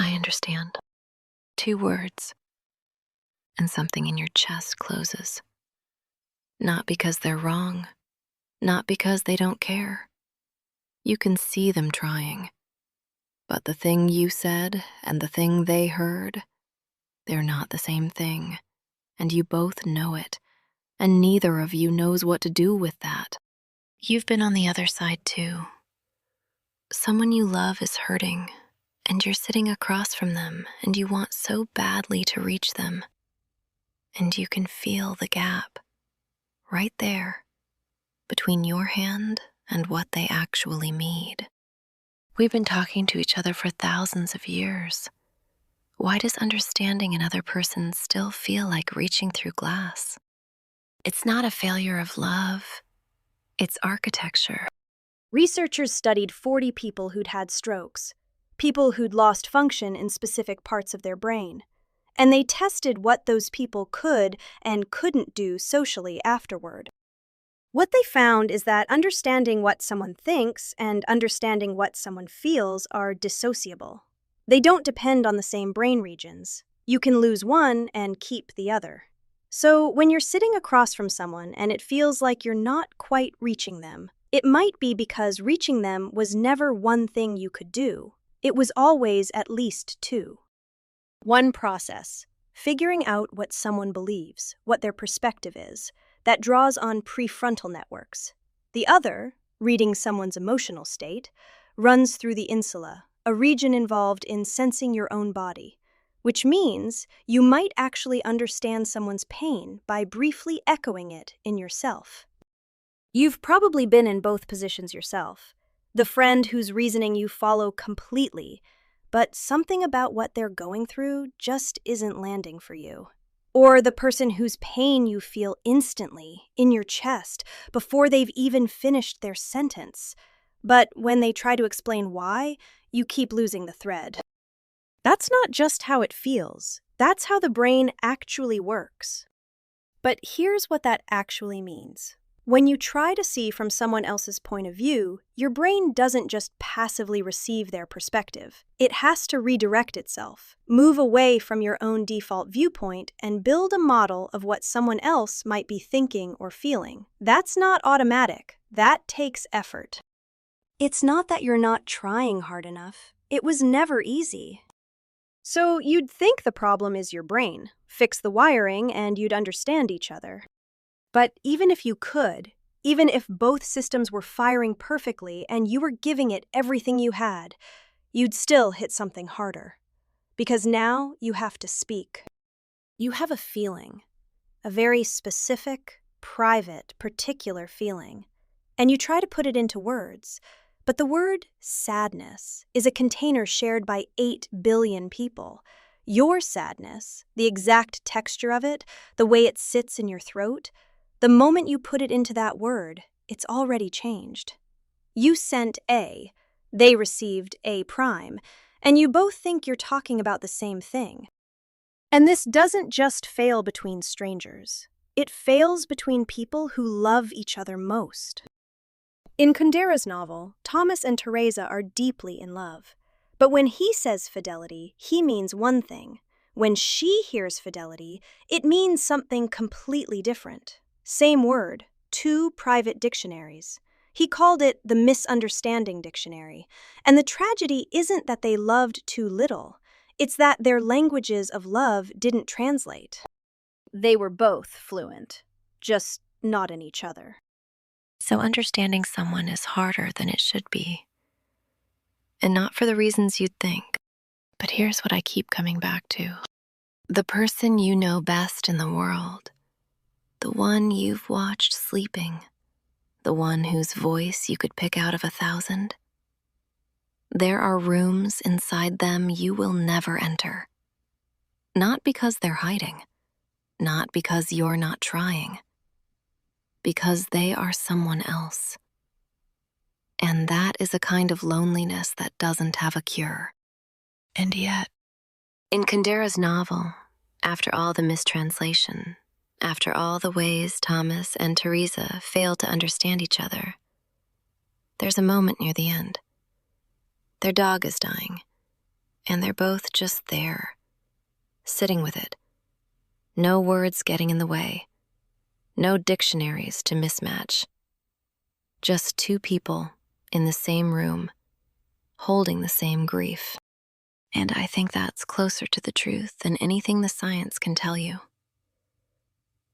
I understand. 2 words, and something in your chest closes. Not because they're wrong, not because they don't care. You can see them trying. But the thing you said and the thing they heard, they're not the same thing, and you both know it, and neither of you knows what to do with that. You've been on the other side too. Someone you love is hurting, and you're sitting across from them, and you want so badly to reach them. And you can feel the gap, right there, between your hand and what they actually need. We've been talking to each other for thousands of years. Why does understanding another person still feel like reaching through glass? It's not a failure of love, it's architecture. Researchers studied 40 people who'd had strokes, people who'd lost function in specific parts of their brain, and they tested what those people could and couldn't do socially afterward. What they found is that understanding what someone thinks and understanding what someone feels are dissociable. They don't depend on the same brain regions. You can lose one and keep the other. So when you're sitting across from someone and it feels like you're not quite reaching them, it might be because reaching them was never one thing you could do. It was always at least 2. One process, figuring out what someone believes, what their perspective is, that draws on prefrontal networks. The other, reading someone's emotional state, runs through the insula, a region involved in sensing your own body, which means you might actually understand someone's pain by briefly echoing it in yourself. You've probably been in both positions yourself. The friend whose reasoning you follow completely, but something about what they're going through just isn't landing for you. Or the person whose pain you feel instantly, in your chest, before they've even finished their sentence. But when they try to explain why, you keep losing the thread. That's not just how it feels. That's how the brain actually works. But here's what that actually means. When you try to see from someone else's point of view, your brain doesn't just passively receive their perspective. It has to redirect itself, move away from your own default viewpoint, and build a model of what someone else might be thinking or feeling. That's not automatic. That takes effort. It's not that you're not trying hard enough. It was never easy. So you'd think the problem is your brain. Fix the wiring and you'd understand each other. But even if you could, even if both systems were firing perfectly and you were giving it everything you had, you'd still hit something harder. Because now you have to speak. You have a feeling, a very specific, private, particular feeling, and you try to put it into words. But the word sadness is a container shared by 8 billion people. Your sadness, the exact texture of it, the way it sits in your throat, the moment you put it into that word, it's already changed. You sent A, they received A prime, and you both think you're talking about the same thing. And this doesn't just fail between strangers. It fails between people who love each other most. In Kundera's novel, Thomas and Teresa are deeply in love. But when he says fidelity, he means one thing. When she hears fidelity, it means something completely different. Same word, 2 private dictionaries. He called it the misunderstanding dictionary. And the tragedy isn't that they loved too little. It's that their languages of love didn't translate. They were both fluent, just not in each other. So understanding someone is harder than it should be. And not for the reasons you'd think. But here's what I keep coming back to. The person you know best in the world, the one you've watched sleeping, the one whose voice you could pick out of 1,000. There are rooms inside them you will never enter. Not because they're hiding, not because you're not trying, because they are someone else. And that is a kind of loneliness that doesn't have a cure. And yet, in Kundera's novel, after all the mistranslation, after all the ways Thomas and Teresa failed to understand each other, there's a moment near the end. Their dog is dying, And they're both just there, sitting with it. No words getting in the way. No dictionaries to mismatch. Just two people in the same room, holding the same grief. And I think that's closer to the truth than anything the science can tell you.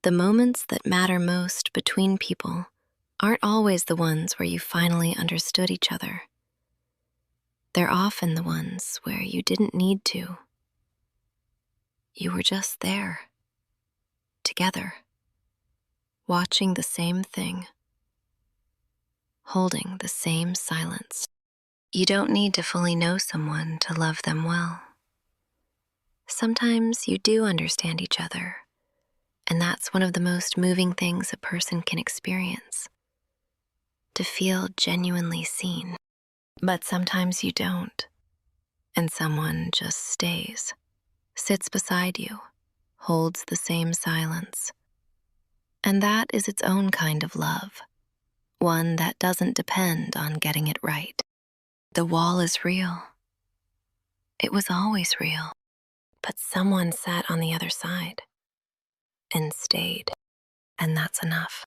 The moments that matter most between people aren't always the ones where you finally understood each other. They're often the ones where you didn't need to. You were just there, together, watching the same thing, holding the same silence. You don't need to fully know someone to love them well. Sometimes you do understand each other, and that's one of the most moving things a person can experience, to feel genuinely seen. But sometimes you don't, and someone just stays, sits beside you, holds the same silence. And that is its own kind of love, one that doesn't depend on getting it right. The wall is real. It was always real, but someone sat on the other side and stayed, and that's enough.